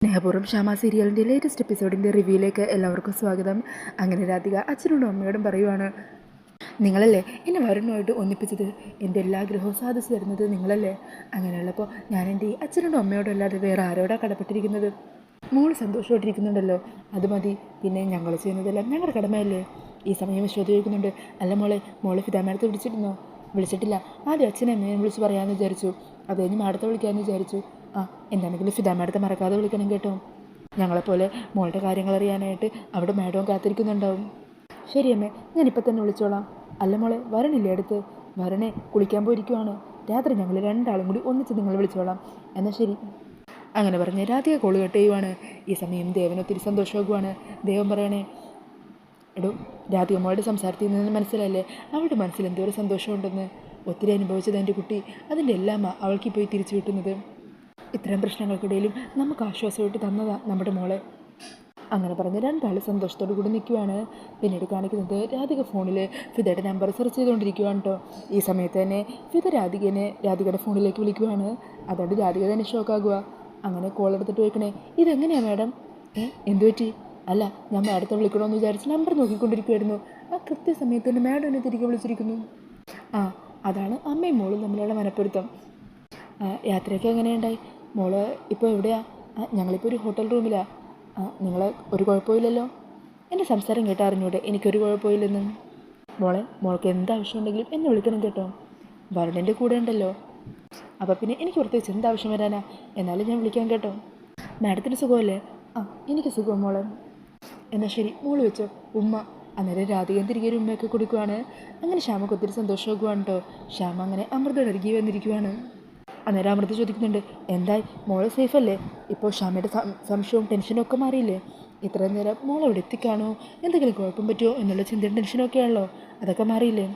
സ്നേഹപൂർവ്വം ക്ഷമ സീരിയലിൻ്റെ ലേറ്റസ്റ്റ് എപ്പിസോഡിൻ്റെ റിവ്യൂയിലേക്ക് എല്ലാവർക്കും സ്വാഗതം. അങ്ങനെ രാധിക അച്ഛനോടും അമ്മയോടും പറയുവാണ്, നിങ്ങളല്ലേ എന്നെ വരുണുമായിട്ട് ഒന്നിപ്പിച്ചത്, എൻ്റെ എല്ലാ ആഗ്രഹവും സാധിച്ചു തരുന്നത് നിങ്ങളല്ലേ. അങ്ങനെയുള്ളപ്പോൾ ഞാൻ എൻ്റെ ഈ അച്ഛനോടും അമ്മയോടും അല്ലാതെ വേറെ ആരോടാണ് കടപ്പെട്ടിരിക്കുന്നത്? മോൾ സന്തോഷമായിട്ടിരിക്കുന്നുണ്ടല്ലോ, അത് മതി. പിന്നെ ഞങ്ങൾ ചെയ്യുന്നതെല്ലാം ഞങ്ങളുടെ കടമയല്ലേ. ഈ സമയം വിശ്വതി ചോദിക്കുന്നുണ്ട്, അല്ല മോളെ ഫിദാമേടത്തെ വിളിച്ചിട്ടില്ല. ആദ്യം അച്ഛനെ അമ്മയും വിളിച്ച് പറയാമെന്ന് വിചാരിച്ചു, അത് കഴിഞ്ഞ് മാഡത്തെ വിളിക്കാമെന്ന് വിചാരിച്ചു. എന്താണെങ്കിലും ഫിദാമേടത്തെ മറക്കാതെ വിളിക്കണം കേട്ടോ. ഞങ്ങളെപ്പോലെ മോളുടെ കാര്യങ്ങൾ അറിയാനായിട്ട് അവിടെ മാഡവും കാത്തിരിക്കുന്നുണ്ടാവും. ശരി അമ്മേ, ഞാനിപ്പോൾ തന്നെ വിളിച്ചോളാം. അല്ല മോളെ, വരണില്ലേ അടുത്ത്? വരണേ കുളിക്കാൻ പോയിരിക്കുവാണ്. രാത്രി ഞങ്ങൾ രണ്ടാളും കൂടി ഒന്നിച്ച് നിങ്ങൾ വിളിച്ചോളാം. എന്നാൽ ശരി. അങ്ങനെ പറഞ്ഞ് രാധിക കോള് കട്ട് ചെയ്യുവാണ്. ഈ സമയം ദേവനൊത്തിരി സന്തോഷമാകുവാണ്. ദേവൻ പറയണേ, എടോ രാധിക മോളുടെ സംസാരത്തിൽ നിന്ന് മനസ്സിലല്ലേ അവളുടെ മനസ്സിൽ എന്തോ ഒരു സന്തോഷമുണ്ടെന്ന്. ഒത്തിരി അനുഭവിച്ചത് എൻ്റെ കുട്ടി, അതിൻ്റെ എല്ലാം അവൾക്ക് പോയി തിരിച്ചു കിട്ടുന്നത്. ഇത്തരം പ്രശ്നങ്ങൾക്കിടയിലും നമുക്ക് ആശ്വാസമായിട്ട് തന്നതാണ് നമ്മുടെ മോളെ. അങ്ങനെ പറഞ്ഞ് രണ്ടാൾ സന്തോഷത്തോടു കൂടി നിൽക്കുവാണ്. പിന്നീട് കാണിക്കുന്നത് രാധിക ഫോണിൽ ഫിദയുടെ നമ്പർ സെർച്ച് ചെയ്തുകൊണ്ടിരിക്കുവാണ് കേട്ടോ. ഈ സമയത്ത് തന്നെ ഫിദ രാധികയുടെ ഫോണിലേക്ക് വിളിക്കുവാണ്. അതുകൊണ്ട് രാധിക തന്നെ ഷോക്കാകുക. അങ്ങനെ കോൾ എടുത്തിട്ട് ചോദിക്കണേ, ഇതെങ്ങനെയാണ് മാഡം? എന്തു പറ്റി? അല്ല, ഞാൻ മാഡത്തെ വിളിക്കണമെന്ന് വിചാരിച്ച് നമ്പർ നോക്കിക്കൊണ്ടിരിക്കുമായിരുന്നു. ആ കൃത്യസമയത്ത് തന്നെ മാഡം എന്നെ തിരികെ വിളിച്ചിരിക്കുന്നു. അതാണ് അമ്മയും മോളും തമ്മിലുള്ള മനപ്പൊരുത്തം. യാത്രയൊക്കെ എങ്ങനെയുണ്ടായി? മോള് ഇപ്പോൾ എവിടെയാണ്? ഞങ്ങളിപ്പോൾ ഒരു ഹോട്ടൽ റൂമിലാണ്. നിങ്ങൾ ഒരു കുഴപ്പമില്ലല്ലോ? എൻ്റെ സംസാരം കേട്ട് അറിഞ്ഞൂടെ എനിക്കൊരു കുഴപ്പമില്ലെന്നും. മോൾക്ക് എന്താവശ്യമുണ്ടെങ്കിലും എന്നെ വിളിക്കണം കേട്ടോ. വരുണിൻ്റെ കൂടെ ഉണ്ടല്ലോ. അപ്പോൾ പിന്നെ എനിക്ക് പ്രത്യേകിച്ച് എന്താവശ്യം വരാനാ? എന്നാലും ഞാൻ വിളിക്കാം കേട്ടോ. മാഡത്തിന് സുഖമല്ലേ? എനിക്ക് സുഖം മോളെ. എന്നാൽ ശരി, മോള് വെച്ചോ. ഉമ്മ. അന്നേരം രാധികൻ തിരികെ ഒരു ഉമ്മയൊക്കെ കൊടുക്കുവാണ്. അങ്ങനെ ശ്യാമക്ക് ഒത്തിരി സന്തോഷമാകുവാണ് കേട്ടോ. ശ്യാമ അങ്ങനെ അമൃതയുടെ അരികെ വന്നിരിക്കുവാണ്. അന്നേരം അമൃത ചോദിക്കുന്നുണ്ട്, എന്തായി മോള് സേഫല്ലേ? ഇപ്പോൾ ശ്യാമയുടെ സംശയവും ടെൻഷനും ഒക്കെ മാറിയില്ലേ? ഇത്രയും നേരം മോൾ അവിടെ എത്തിക്കാണോ, എന്തെങ്കിലും കുഴപ്പം പറ്റുമോ എന്നുള്ള ചിന്തയും ടെൻഷനൊക്കെ ആണല്ലോ, അതൊക്കെ മാറിയില്ലേ?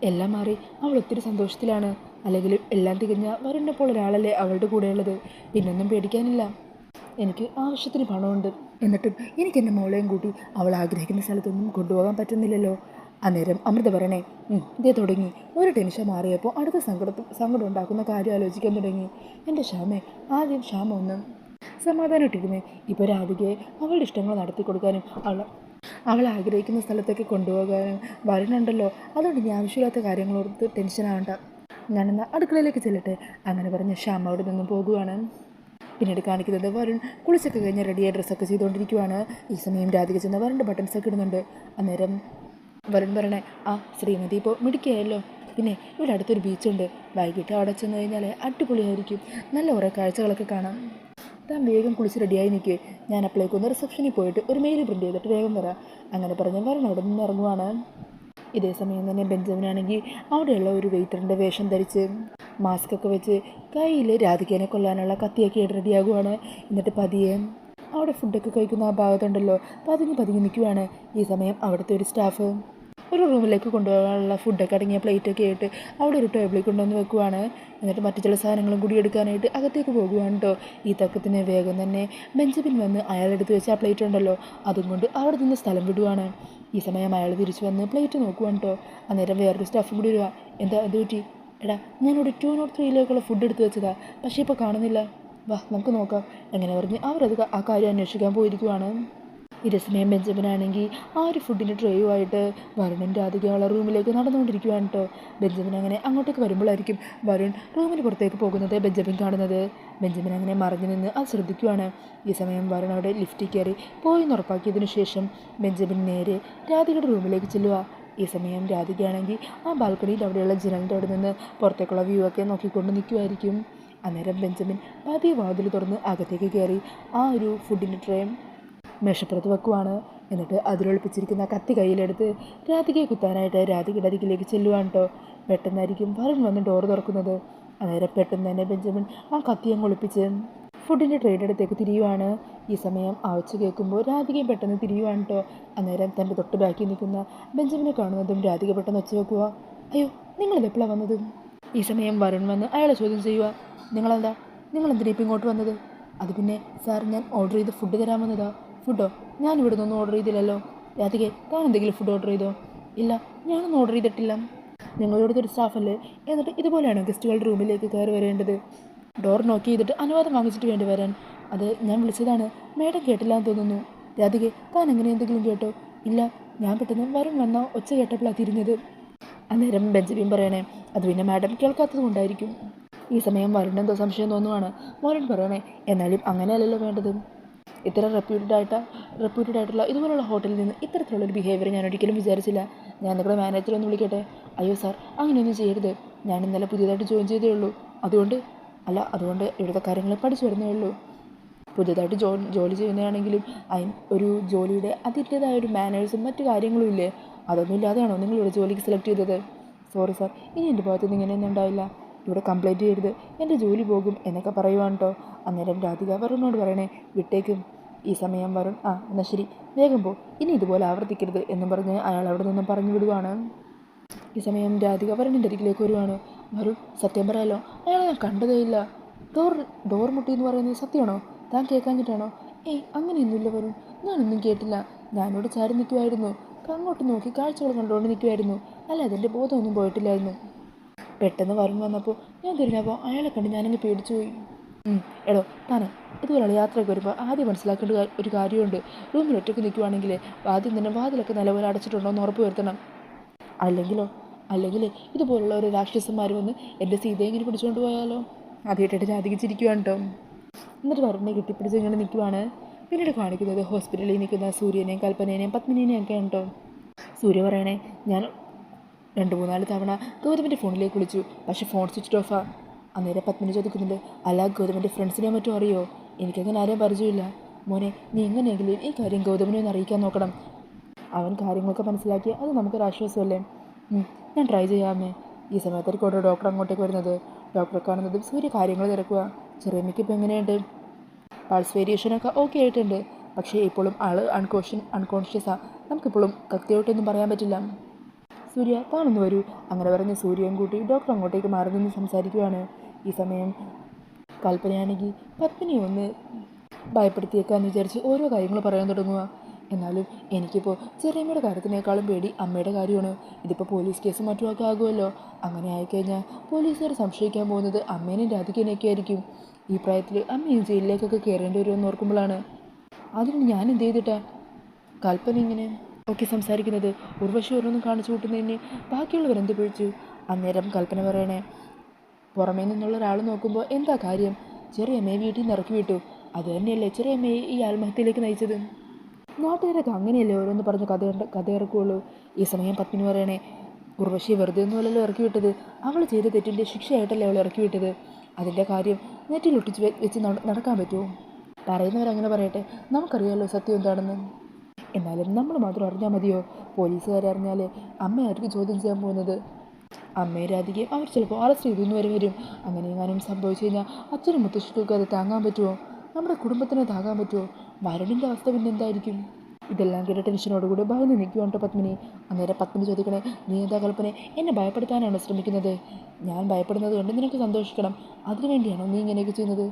എല്ലാം മാറി. അവൾ ഒത്തിരി സന്തോഷത്തിലാണ്. അല്ലെങ്കിൽ എല്ലാം തികഞ്ഞ വരുണിനെ പോലെ ഒരാളല്ലേ അവളുടെ കൂടെയുള്ളത്. പിന്നൊന്നും പേടിക്കാനില്ല. എനിക്ക് ആവശ്യത്തിന് പണമുണ്ട്. എന്നിട്ടും എനിക്ക് എൻ്റെ മോളെയും കൂട്ടി അവൾ ആഗ്രഹിക്കുന്ന സ്ഥലത്തൊന്നും കൊണ്ടുപോകാൻ പറ്റുന്നില്ലല്ലോ. അന്നേരം അമൃത പറയണേ, ഇതേ തുടങ്ങി. ഒരു ടെൻഷൻ മാറിയപ്പോൾ അടുത്ത സങ്കടം ഉണ്ടാക്കുന്ന കാര്യം ആലോചിക്കാൻ തുടങ്ങി. എൻ്റെ ശ്യാമേ, ആദ്യം ശ്യാമ ഒന്ന് സമാധാനമായിട്ടിരുന്നേ. ഇപ്പോൾ രാധികയെ അവളുടെ ഇഷ്ടങ്ങൾ നടത്തി കൊടുക്കാനും അവൾ ആഗ്രഹിക്കുന്ന സ്ഥലത്തൊക്കെ കൊണ്ടുപോകാനും വരുന്നുണ്ടല്ലോ. അതുകൊണ്ട് ഇനി ആവശ്യമില്ലാത്ത കാര്യങ്ങളോർത്ത് ടെൻഷനാവണ്ട. ഞാനെന്നാൽ അടുക്കളയിലേക്ക് ചെല്ലട്ടെ. അങ്ങനെ പറഞ്ഞ് ശ്യാമ അവിടെ നിന്നും പോകുവാണ്. പിന്നീട് കാണിക്കുന്നത് വരുൺ കുളിച്ചൊക്കെ കഴിഞ്ഞ് റെഡിയായി ഡ്രസ്സൊക്കെ ചെയ്തുകൊണ്ടിരിക്കുവാണ്. ഈ സമയം രാധിക ചെന്ന് വരുണിൻ്റെ ബട്ടൺസൊക്കെ ഇടുന്നുണ്ട്. അന്നേരം വരുൺ പറയണേ, ശ്രീമതി ഇപ്പോൾ മിടുക്കിയായല്ലോ. പിന്നെ ഇവിടെ അടുത്തൊരു ബീച്ചുണ്ട്. വൈകിട്ട് അവിടെ ചെന്ന് കഴിഞ്ഞാൽ അടിപൊളിയായിരിക്കും. നല്ല കുറേ കാഴ്ചകളൊക്കെ കാണാം. താൻ വേഗം കുളിച്ച് റെഡിയായി നിൽക്കുക. ഞാൻ അപ്പോഴേക്കൊന്ന് റിസപ്ഷനിൽ പോയിട്ട് ഒരു മെയിൽ പ്രിൻ്റ് ചെയ്തിട്ട് വേഗം വരാം. അങ്ങനെ പറഞ്ഞ് വരുൺ അവിടെ നിന്ന് ഇറങ്ങുവാണ്. ഇതേ സമയം തന്നെ ബെഞ്ചമിനാണെങ്കിൽ അവിടെയുള്ള ഒരു വെയിറ്ററിൻ്റെ വേഷം ധരിച്ച് മാസ്ക് ഒക്കെ വെച്ച് കയ്യിൽ രാധികേനെ കൊല്ലാനുള്ള കത്തിയൊക്കെ റെഡിയാകുവാണ്. എന്നിട്ട് പതിയെ അവിടെ ഫുഡൊക്കെ കഴിക്കുന്ന ആ ഭാഗത്തുണ്ടല്ലോ പതുങ്ങി നിൽക്കുവാണ്. ഈ സമയം അവിടുത്തെ ഒരു സ്റ്റാഫ് ഒരു റൂമിലേക്ക് കൊണ്ടുപോകാനുള്ള ഫുഡൊക്കെ അടങ്ങിയ പ്ലേറ്റൊക്കെ ആയിട്ട് അവിടെ ഒരു ടേബിളിൽ കൊണ്ടുവന്ന് വെക്കുവാണ്. എന്നിട്ട് മറ്റു ചില സാധനങ്ങളും കൂടി എടുക്കാനായിട്ട് അകത്തേക്ക് പോകുവാണ് കേട്ടോ. ഈ തക്കത്തിന് വേഗം തന്നെ ബെഞ്ചമിൻ വന്ന് അയാളെടുത്ത് വെച്ച ആ പ്ലേറ്റ് ഉണ്ടല്ലോ അതും കൊണ്ട് അവിടെ നിന്ന് സ്ഥലം വിടുവാണ്. ഈ സമയം അയാൾ തിരിച്ചു വന്ന് പ്ലേറ്റ് നോക്കുവാണ് കേട്ടോ. അന്നേരം വേറൊരു സ്റ്റാഫും കൂടി വരുക. എന്താ അത് പറ്റി? എടാ, ഞാനിവിടെ 203 ഫുഡ് എടുത്ത് വെച്ചതാ, പക്ഷേ ഇപ്പോൾ കാണുന്നില്ല. വാ നമുക്ക് നോക്കാം. എങ്ങനെ പറഞ്ഞ് അവരത് ആ കാര്യം അന്വേഷിക്കാൻ പോയിരിക്കുവാണ്. ഇതേ സമയം ബെഞ്ചമിനാണെങ്കിൽ ആ ഒരു ഫുഡിൻ്റെ ട്രേയുമായിട്ട് വരുണിൻ്റെ രാധികയുള്ള റൂമിലേക്ക് നടന്നുകൊണ്ടിരിക്കുവാണ് കേട്ടോ. ബെഞ്ചമിൻ അങ്ങനെ അങ്ങോട്ടേക്ക് വരുമ്പോഴായിരിക്കും വരുൺ റൂമിന് പുറത്തേക്ക് പോകുന്നത് ബെഞ്ചമിൻ കാണുന്നത്. ബെഞ്ചമിൻ അങ്ങനെ മറിഞ്ഞു നിന്ന് അത് ശ്രദ്ധിക്കുവാണ്. ഈ സമയം വരുൺ അവിടെ ലിഫ്റ്റിൽ കയറി പോയെന്ന് ഉറപ്പാക്കിയതിനു ശേഷം ബെഞ്ചമിൻ നേരെ രാധികയുടെ റൂമിലേക്ക് ചെല്ലുക. ഈ സമയം രാധികയാണെങ്കിൽ ആ ബാൽക്കണിയിൽ അവിടെയുള്ള ജനലിൻ്റെ അവിടെ നിന്ന് പുറത്തേക്കുള്ള വ്യൂ ഒക്കെ നോക്കിക്കൊണ്ട് നിൽക്കുമായിരിക്കും. അന്നേരം ബെഞ്ചമിൻ പതിയെ വാതിൽ തുറന്ന് അകത്തേക്ക് കയറി ആ ഒരു ഫുഡിൻ്റെ ട്രേ മേശപ്പുറത്ത് വെക്കുവാണ്. എന്നിട്ട് അതിലൊളിപ്പിച്ചിരിക്കുന്ന കത്തി കയ്യിലെടുത്ത് രാധികയെ കുത്താനായിട്ട് രാധികയുടെ അരികിലേക്ക് ചെല്ലുവാണ് കേട്ടോ. പെട്ടെന്നായിരിക്കും വരുൺ വന്ന് ഡോർ തുറക്കുന്നത്. അന്നേരം പെട്ടെന്ന് തന്നെ ബെഞ്ചമിൻ ആ കത്തിയങ്ങ് ഒളിപ്പിച്ച് ഫുഡിൻ്റെ ട്രേയുടെ അടുത്തേക്ക് തിരിയുവാണ്. ഈ സമയം ആവശ്യം കേൾക്കുമ്പോൾ രാധികയും പെട്ടെന്ന് തിരിയുവാണ് കേട്ടോ. അന്നേരം തൻ്റെ തൊട്ട് ബാക്കിൽ നിൽക്കുന്ന ബെഞ്ചമിനെ കാണുന്നതും രാധിക പെട്ടെന്ന് ഒച്ച വെക്കുക. അയ്യോ, നിങ്ങളിത് എപ്പോഴാണ് വന്നത്? ഈ സമയം വരുൺ വന്ന് അയാളെ ചോദ്യം ചെയ്യുക. നിങ്ങളെന്തിനാ ഇപ്പം ഇങ്ങോട്ട് വന്നത്? അത് പിന്നെ സാർ, ഞാൻ ഓർഡർ ചെയ്ത് ഫുഡ് തരാൻ വന്നതാ. ഫുഡോ? ഞാൻ ഇവിടെ നിന്നൊന്നും ഓർഡർ ചെയ്തില്ലല്ലോ. രാധികെ, താൻ എന്തെങ്കിലും ഫുഡ് ഓർഡർ ചെയ്തോ? ഇല്ല, ഞാനൊന്നും ഓർഡർ ചെയ്തിട്ടില്ല. നിങ്ങളിവിടുത്തെ ഒരു സ്റ്റാഫല്ലേ? എന്നിട്ട് ഇതുപോലെയാണോ ഗസ്റ്റുകളുടെ റൂമിലേക്ക് കയറി വരേണ്ടത്? ഡോർ നോക്ക് ചെയ്തിട്ട് അനുവാദം വാങ്ങിച്ചിട്ട് വേണ്ടി വരാൻ. അത് ഞാൻ വിളിച്ചതാണ്. മേഡം കേട്ടില്ലാന്ന് തോന്നുന്നു. രാധികെ, താൻ അങ്ങനെ എന്തെങ്കിലും കേട്ടോ? ഇല്ല, ഞാൻ പെട്ടെന്ന് വരുൺ വന്ന ഒച്ച കേട്ടപ്പോഴാണ് തിരിഞ്ഞത്. അന്നേരം ബെഞ്ചമിൻ പറയണേ, അത് പിന്നെ മാഡം കേൾക്കാത്തത് കൊണ്ടായിരിക്കും. ഈ സമയം വരുണെന്തോ സംശയം തോന്നുവാണ്. വരുൺ പറയണേ, എന്നാലും അങ്ങനെയല്ലല്ലോ വേണ്ടത്. ഇത്ര റെപ്യൂട്ടഡ് ആയിട്ടുള്ള ഇതുപോലുള്ള ഹോട്ടലിൽ നിന്ന് ഇത്തരത്തിലുള്ളൊരു ബിഹേവിയർ ഞാൻ ഒരിക്കലും വിചാരിച്ചില്ല. ഞാൻ നിങ്ങളുടെ മാനേജറെ ഒന്ന് വിളിക്കട്ടെ? അയ്യോ സാർ, അങ്ങനെയൊന്നും ചെയ്യരുത്. ഞാൻ ഇന്നലെ പുതിയതായിട്ട് ജോയിൻ ചെയ്തേ ഉള്ളൂ. അതുകൊണ്ട് ഇവിടുത്തെ കാര്യങ്ങൾ പഠിച്ചു വരുന്നേ ഉള്ളൂ. പുതിയതായിട്ട് ജോലി ചെയ്യുന്നതാണെങ്കിലും ഒരു ജോലിയുടെ അതിൻ്റേതായ ഒരു മാനേഴ്സും മറ്റു കാര്യങ്ങളും ഇല്ലേ? അതൊന്നും ഇല്ലാതെയാണോ നിങ്ങളിവിടെ ജോലിക്ക് സെലക്ട് ചെയ്തത്? സോറി സാർ, ഇനി എൻ്റെ ഭാഗത്തുനിന്ന് ഇങ്ങനെയൊന്നും ഉണ്ടാവില്ല. ഇവിടെ കംപ്ലൈൻറ്റ് ചെയ്യരുത്, എൻ്റെ ജോലി പോകും എന്നൊക്കെ പറയുവാണ് കേട്ടോ. അന്നേരം രാധിക വരുണിനോട് പറയണേ, വിട്ടേക്കും. ഈ സമയം വരുൺ, എന്നാൽ ശരി, വേഗം പോ, ഇനി ഇതുപോലെ ആവർത്തിക്കരുത് എന്നും പറഞ്ഞ് അയാൾ അവിടെ നിന്നും പറഞ്ഞു വിടുവാണ്. ഈ സമയം രാധിക വരുണിൻ്റെ അരികിലേക്ക് വരുവാണ്. വരുൺ, സത്യം പറയാലോ, അയാളെ ഞാൻ കണ്ടതേ ഇല്ല. ഡോർ മുട്ടി എന്ന് പറയുന്നത് സത്യമാണോ? താൻ കേൾക്കാഞ്ഞിട്ടാണോ? ഏയ്, അങ്ങനെയൊന്നുമില്ല വരുൺ, ഞാനൊന്നും കേട്ടില്ല. ഞാനിവിടെ ചാരി നിൽക്കുമായിരുന്നു, അങ്ങോട്ട് നോക്കി കാഴ്ചകൾ കണ്ടുകൊണ്ട് നിൽക്കുമായിരുന്നു. അല്ല, അതിൻ്റെ ബോധമൊന്നും പോയിട്ടില്ലായിരുന്നു. പെട്ടെന്ന് വരുൺ വന്നപ്പോൾ ഞാൻ തിരിഞ്ഞപ്പോൾ അയാളെ കണ്ട് ഞാനങ്ങ് പേടിച്ചു പോയി. എടോ, താനെ ഇതുപോലുള്ള യാത്രയൊക്കെ വരുമ്പോൾ ആദ്യം മനസ്സിലാക്കേണ്ട ഒരു കാര്യമുണ്ട്. റൂമിൽ ഒറ്റയ്ക്ക് നിൽക്കുവാണെങ്കിൽ ആദ്യം തന്നെ വാതിലൊക്കെ നല്ലപോലെ അടച്ചിട്ടുണ്ടോ എന്ന് ഉറപ്പ് വരുത്തണം. അല്ലെങ്കിൽ ഇതുപോലുള്ള ഒരു രാക്ഷസന്മാർ വന്ന് എൻ്റെ സീതയെ ഇങ്ങനെ പിടിച്ചുകൊണ്ട് പോയാലോ? അത് കേട്ടിട്ട് രാധിക ചിരിക്കുവാണ് കേട്ടോ. എന്നിട്ട് വരുണിനെ കെട്ടിപ്പിടിച്ച് ഇങ്ങനെ നിൽക്കുവാണ്. പിന്നീട് കാണിക്കുന്നത് ഹോസ്പിറ്റലിൽ നിൽക്കുന്ന സൂര്യനെയും കൽപ്പനേനെയും പത്മിനിനെയും ഒക്കെ കേട്ടോ. സൂര്യ പറയണേ, ഞാൻ 2-3 തവണ ഗൗതമിൻ്റെ ഫോണിലേക്ക് വിളിച്ചു, പക്ഷേ ഫോൺ സ്വിച്ച് ഓഫാ. അന്നേരം പത്മിനി ചോദിക്കുന്നുണ്ട്, അല്ല ഗൗതമിൻ്റെ ഫ്രണ്ട്സിനെ മറ്റും അറിയോ? എനിക്കങ്ങനെ ആരെയും പരിചയമില്ല. മോനെ, നീ എങ്ങനെയെങ്കിലും ഈ കാര്യം ഗൗതമിനെ ഒന്ന് അറിയിക്കാൻ നോക്കണം. അവൻ കാര്യങ്ങളൊക്കെ മനസ്സിലാക്കി അത് നമുക്കൊരാശ്വാസമല്ലേ? ഞാൻ ട്രൈ ചെയ്യാമേ. ഈ സമയത്തായിരിക്കും ഓരോ ഡോക്ടർ അങ്ങോട്ടേക്ക് വരുന്നത്. ഡോക്ടറെ കാണുന്നതും സൂര്യ കാര്യങ്ങൾ തിരക്കുക. ചെറിയമ്മയ്ക്ക് ഇപ്പോൾ എങ്ങനെയുണ്ട്? പൾസ് വേരിയേഷനൊക്കെ ഓക്കെ ആയിട്ടുണ്ട്, പക്ഷേ ഇപ്പോഴും ആൾ അൺകോൺഷ്യസാണ്. നമുക്കിപ്പോഴും കൃത്യമായിട്ടൊന്നും പറയാൻ പറ്റില്ല. സൂര്യ, താനൊന്ന് വരൂ. അങ്ങനെ പറഞ്ഞ് സൂര്യയും കൂട്ടി ഡോക്ടർ അങ്ങോട്ടേക്ക് മാറി നിന്ന് സംസാരിക്കുകയാണ്. ഈ സമയം കൽപ്പനയാണെങ്കിൽ പത്മിനിയെ ഒന്ന് ഭയപ്പെടുത്തിയേക്കാന്ന് വിചാരിച്ച് ഓരോ കാര്യങ്ങൾ പറയാൻ തുടങ്ങുക. എന്നാലും എനിക്കിപ്പോൾ ചെറിയമ്മയുടെ കാര്യത്തിനേക്കാളും പേടി അമ്മയുടെ കാര്യമാണ്. ഇതിപ്പോൾ പോലീസ് കേസും മറ്റുമൊക്കെ ആകുമല്ലോ. അങ്ങനെ ആയിക്കഴിഞ്ഞാൽ പോലീസുകാർ സംശയിക്കാൻ പോകുന്നത് അമ്മേനെയും രാധികേനെയൊക്കെ ആയിരിക്കും. ഈ പ്രായത്തിൽ അമ്മയും ജയിലിലേക്കൊക്കെ കയറേണ്ടി വരുമെന്ന് ഓർക്കുമ്പോഴാണ്. അതിന് ഞാൻ എന്ത് ചെയ്തിട്ടാ കൽപ്പന ഇങ്ങനെ ഒക്കെ സംസാരിക്കുന്നത്? ഉർവശി ഓരോന്നും കാണിച്ചു കൂട്ടുന്നതിന് ബാക്കിയുള്ളവരെന്ത് പിഴിച്ചു? അന്നേരം കൽപ്പന പറയണേ, പുറമേ നിന്നുള്ള ഒരാൾ നോക്കുമ്പോൾ എന്താ കാര്യം? ചെറിയമ്മയെ വീട്ടിൽ നിന്ന് ഇറക്കി വിട്ടു. അത് തന്നെയല്ലേ ചെറിയമ്മയെ ഈ ആത്മഹത്യയിലേക്ക് നയിച്ചത്. നാട്ടുകാരൊക്കെ അങ്ങനെയല്ലേ ഓരോന്ന് പറഞ്ഞ് കഥ ഇറക്കുള്ളൂ. ഈ സമയം പത്മിനി പറയണേ, ഉർവശി വെറുതെ ഒന്നുമല്ലല്ലോ ഇറക്കി വിട്ടത്. അവൾ ചെയ്ത തെറ്റിൻ്റെ ശിക്ഷയായിട്ടല്ലേ അവൾ ഇറക്കി വിട്ടത്. അതിൻ്റെ കാര്യം നെറ്റിലൊട്ടിച്ച് വെച്ച് നടക്കാൻ പറ്റുമോ? പറയുന്നവരങ്ങനെ പറയട്ടെ, നമുക്കറിയാമല്ലോ സത്യം എന്താണെന്ന്. എന്നാലും നമ്മൾ മാത്രം അറിഞ്ഞാൽ മതിയോ? പോലീസുകാരെ അറിഞ്ഞാൽ അമ്മയായിരിക്കും ചോദ്യം ചെയ്യാൻ പോകുന്നത്. അമ്മയെ രാധികയും അവർ ചിലപ്പോൾ അറസ്റ്റ് ചെയ്തെന്ന് വരെ വരും. അങ്ങനെ എങ്ങാനും സംഭവിച്ചു കഴിഞ്ഞാൽ അച്ഛനും മുത്തശ്ശിക്കൊക്കെ അത് താങ്ങാൻ പറ്റുമോ? നമ്മുടെ കുടുംബത്തിന് താങ്ങാൻ പറ്റുമോ? വരുണിൻ്റെ അവസ്ഥ പിന്നെ എന്തായിരിക്കും? ഇതെല്ലാം കേട്ട ടെൻഷനോടുകൂടി ഭയന്ന് നിൽക്കുവാണ് പത്മിനി. അന്നേരം പത്മിനി ചോദിക്കണേ, നീ എന്താ കൽപ്പനെ എന്നെ ഭയപ്പെടുത്താനാണോ ശ്രമിക്കുന്നത്? ഞാൻ ഭയപ്പെടുന്നത് കൊണ്ട് നിനക്ക് സന്തോഷിക്കണം. അതിനുവേണ്ടിയാണോ നീ ഇങ്ങനെയൊക്കെ ചെയ്യുന്നത്?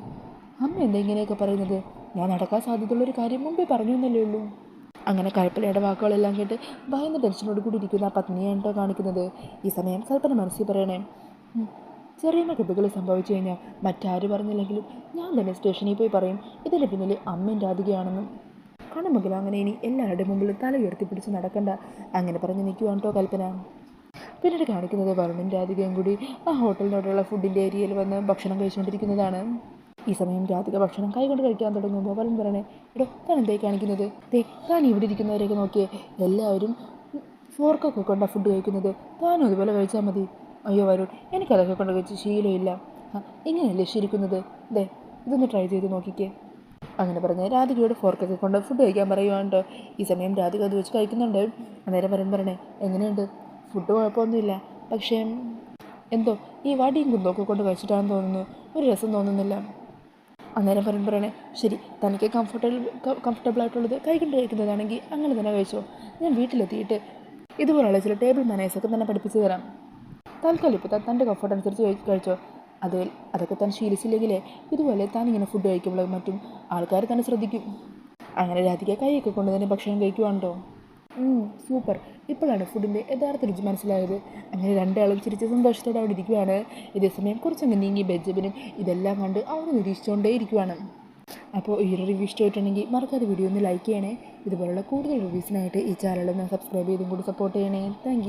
അമ്മ എന്താ ഇങ്ങനെയൊക്കെ പറയുന്നത്? ഞാൻ നടക്കാൻ സാധ്യതയുള്ളൊരു കാര്യം മുമ്പേ പറഞ്ഞു എന്നല്ലേ ഉള്ളൂ. അങ്ങനെ കൽപ്പനയുടെ വാക്കുകളെല്ലാം കേട്ട് ഭയന്ന് ടെൻഷനോട് കൂടി ഇരിക്കുന്ന പത്നിയാണ് കേട്ടോ കാണിക്കുന്നത്. ഈ സമയം കൽപ്പന മനസ്സിൽ പറയണേ, ചെറിയ കഥകൾ സംഭവിച്ചു കഴിഞ്ഞാൽ മറ്റാര് പറഞ്ഞില്ലെങ്കിലും ഞാൻ തന്നെ സ്റ്റേഷനിൽ പോയി പറയും ഇതിൻ്റെ പിന്നിൽ അമ്മയും രാധികയാണെന്നും. കാണുമെങ്കിലും അങ്ങനെ ഇനി എല്ലാവരുടെ മുമ്പിലും തല ഉയർത്തിപ്പിടിച്ച് നടക്കണ്ട. അങ്ങനെ പറഞ്ഞ് നിൽക്കുവാണ് കേട്ടോ കൽപ്പന. പിന്നീട് കാണിക്കുന്നത് വരുണും രാധികയും കൂടി ആ ഹോട്ടലിനോടുള്ള ഫുഡിൻ്റെ ഏരിയയിൽ വന്ന് ഭക്ഷണം കഴിച്ചുകൊണ്ടിരിക്കുന്നതാണ്. ഈ സമയം രാധിക ഭക്ഷണം കൈകൊണ്ട് കഴിക്കാൻ തുടങ്ങുമ്പോൾ വരുൺ പറയണേ, എടോ, താൻ എന്തായി കാണിക്കുന്നത്? താൻ ഇവിടെ ഇരിക്കുന്നവരെയൊക്കെ നോക്കിയേ, എല്ലാവരും ഫോർക്കൊക്കെ കൊണ്ടാണ് ഫുഡ് കഴിക്കുന്നത്. താനും അതുപോലെ കഴിച്ചാൽ മതി. അയ്യോ വരുൺ, എനിക്കതൊക്കെ കൊണ്ട് കഴിച്ച് ശീലമില്ല. ഇങ്ങനെയല്ലേ ശീലിക്കുന്നത്? ഇതൊന്ന് ട്രൈ ചെയ്ത് നോക്കിക്കേ. അങ്ങനെ പറഞ്ഞ് രാധികയോട് ഫോർക്കൊക്കെ കൊണ്ട് ഫുഡ് കഴിക്കാൻ പറയുവാണ് കേട്ടോ. ഈ സമയം രാധിക അത് വെച്ച് കഴിക്കുന്നുണ്ട്. അന്നേരം വരുൺ പറയണേ, എങ്ങനെയുണ്ട്? ഫുഡ് കുഴപ്പമൊന്നുമില്ല, പക്ഷേ എന്തോ ഈ വടിയും കുന്തമൊക്കെ കൊണ്ട് കഴിച്ചിട്ടാണെന്ന് തോന്നുന്നു, ഒരു രസം തോന്നുന്നില്ല. അന്നേരം വരുൺ പറയണേ, ശരി, തനിക്ക് കംഫർട്ടബിൾ ആയിട്ടുള്ളത് കഴിക്കുന്നതാണെങ്കിൽ അങ്ങനെ തന്നെ കഴിച്ചോ. ഞാൻ വീട്ടിലെത്തിയിട്ട് ഇതുപോലുള്ള ചില ടേബിൾ മാനേഴ്സൊക്കെ തന്നെ പഠിപ്പിച്ചു തരാം. തൽക്കാലം ഇപ്പോൾ തൻ്റെ കംഫർട്ട് അനുസരിച്ച് കഴിച്ചോ. അതൊക്കെ താൻ ശീലിച്ചില്ലെങ്കിലേ ഇതുപോലെ താൻ ഇങ്ങനെ ഫുഡ് കഴിക്കുമ്പോൾ മറ്റും ആൾക്കാർ തന്നെ ശ്രദ്ധിക്കും. അങ്ങനെ രാധിക കൈയൊക്കെ കൊണ്ട് തന്നെ ഭക്ഷണം കഴിക്കുവാണ്ടോ. സൂപ്പർ, ഇപ്പോഴാണ് ഫുഡിൻ്റെ യഥാർത്ഥ രുചി മനസ്സിലായത്. അങ്ങനെ രണ്ടാളും ചിരിച്ച് സന്തോഷത്തോടെ അവിടെ ഇരിക്കുവാണ്. ഇതേസമയം കുറച്ചങ്ങ് നീങ്ങി ബെഞ്ചമിനും ഇതെല്ലാം കണ്ട് അവർ നിരീക്ഷിച്ചുകൊണ്ടേ ഇരിക്കുവാണ്. അപ്പോൾ ഈ ഒരു റിവ്യൂ ഇഷ്ടമായിട്ടുണ്ടെങ്കിൽ മറക്കാതെ വീഡിയോ ഒന്ന് ലൈക്ക് ചെയ്യണേ. ഇതുപോലുള്ള കൂടുതൽ റിവ്യൂസിനായിട്ട് ഈ ചാനലൊന്ന് സബ്സ്ക്രൈബ് ചെയ്തും കൂടി സപ്പോർട്ട് ചെയ്യണേ. താങ്ക്